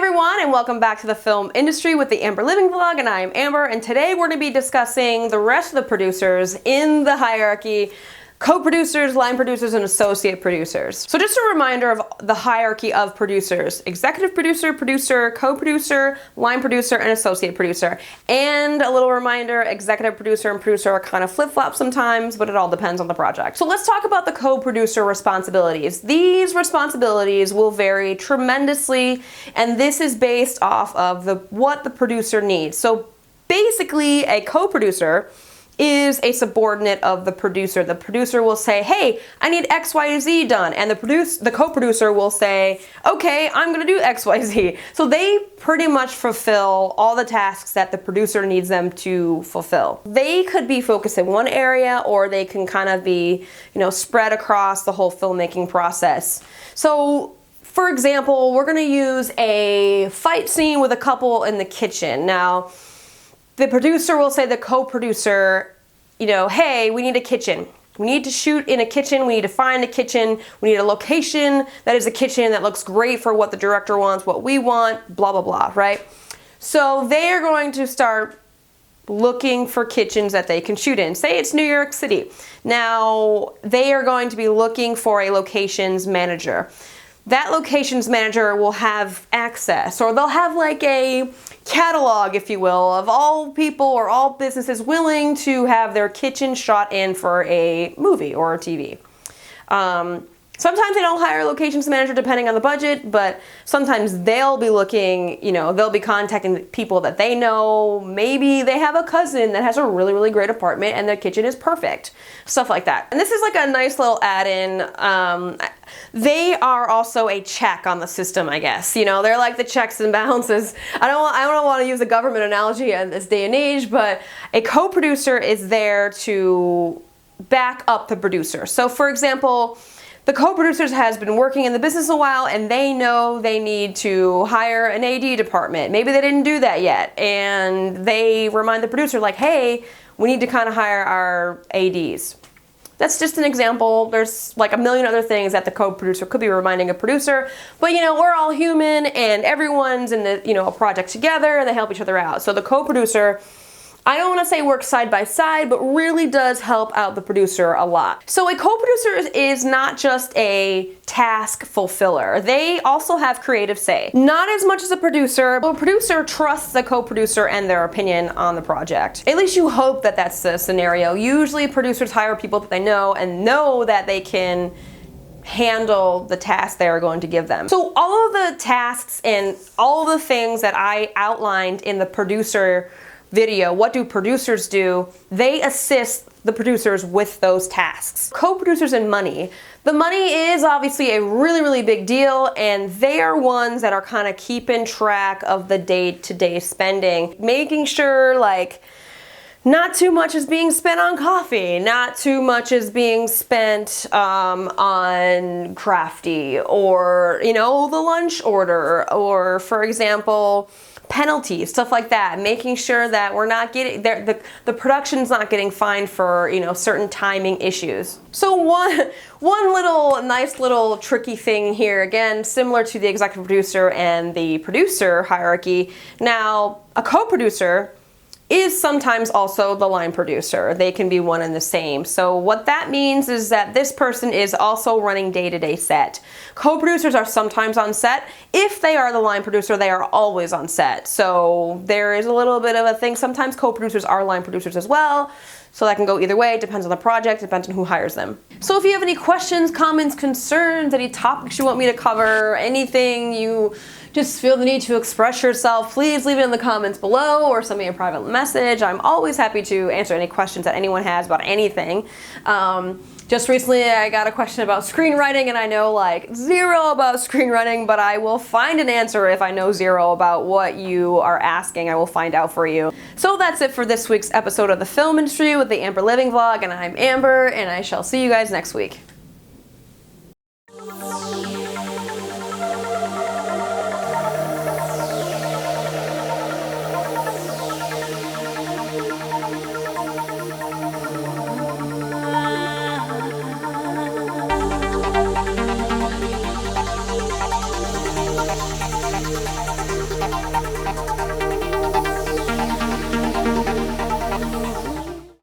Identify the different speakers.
Speaker 1: everyone, and welcome back to the film industry with the Amber Living Vlog, and I am Amber, and today we're going to be discussing the rest of the producers in the hierarchy: co-producers, line producers, and associate producers. So just a reminder of the hierarchy of producers: executive producer, producer, co-producer, line producer, and associate producer. And a little reminder, executive producer and producer are kind of flip-flop sometimes, but it all depends on the project. So let's talk about the co-producer responsibilities. These responsibilities will vary tremendously, and this is based off of what the producer needs. So basically, a co-producer is a subordinate of the producer. The producer will say, hey, I need X, Y, Z done. And the co-producer will say, okay, I'm gonna do X, Y, Z. So they pretty much fulfill all the tasks that the producer needs them to fulfill. They could be focused in one area, or they can kind of be, spread across the whole filmmaking process. So for example, we're gonna use a fight scene with a couple in the kitchen. Now, the producer will say to the co-producer, hey, we need a kitchen. We need to shoot in a kitchen. We need to find a kitchen. We need a location that is a kitchen that looks great for what the director wants, what we want, blah, blah, blah, right? So they are going to start looking for kitchens that they can shoot in. Say it's New York City. Now, they are going to be looking for a locations manager. That locations manager will have access, or they'll have like a catalog, if you will, of all people or all businesses willing to have their kitchen shot in for a movie or a TV. Sometimes they don't hire a locations manager depending on the budget, but sometimes they'll be looking, they'll be contacting people that they know. Maybe they have a cousin that has a really, really great apartment and their kitchen is perfect. Stuff like that. And this is like a nice little add-in. They are also a check on the system, I guess. They're like the checks and balances. I don't want to use a government analogy in this day and age, but a co-producer is there to back up the producer. So for example, the co-producers has been working in the business a while, and they know they need to hire an AD department. Maybe they didn't do that yet, and they remind the producer like, hey, we need to kind of hire our ADs. That's just an example. There's like a million other things that the co-producer could be reminding a producer, but we're all human, and everyone's in a project together, and they help each other out. So the co-producer, I don't want to say works side by side, but really does help out the producer a lot. So a co-producer is not just a task fulfiller. They also have creative say. Not as much as a producer. A producer trusts the co-producer and their opinion on the project. At least you hope that that's the scenario. Usually producers hire people that they know and know that they can handle the task they're going to give them. So all of the tasks and all of the things that I outlined in the producer video, what do producers do? They assist the producers with those tasks. Co-producers and money. The money is obviously a really, really big deal, and they are ones that are kind of keeping track of the day-to-day spending, making sure like not too much is being spent on coffee, not too much is being spent on crafty, or the lunch order, or for example, penalties, stuff like that, making sure that we're not getting the production's not getting fined for certain timing issues. So one little nice little tricky thing here, again similar to the executive producer and the producer hierarchy. Now a co-producer is sometimes also the line producer. They can be one and the same. So what that means is that this person is also running day-to-day set. Co-producers are sometimes on set. If they are the line producer, they are always on set. So there is a little bit of a thing. Sometimes co-producers are line producers as well. So that can go either way, depends on the project, depends on who hires them. So if you have any questions, comments, concerns, any topics you want me to cover, anything you just feel the need to express yourself, please leave it in the comments below or send me a private message. I'm always happy to answer any questions that anyone has about anything. Just recently I got a question about screenwriting, and I know like zero about screenwriting, but I will find an answer if I know zero about what you are asking. I will find out for you. So that's it for this week's episode of the Film Industry with the Amber Living Vlog, and I'm Amber, and I shall see you guys next week.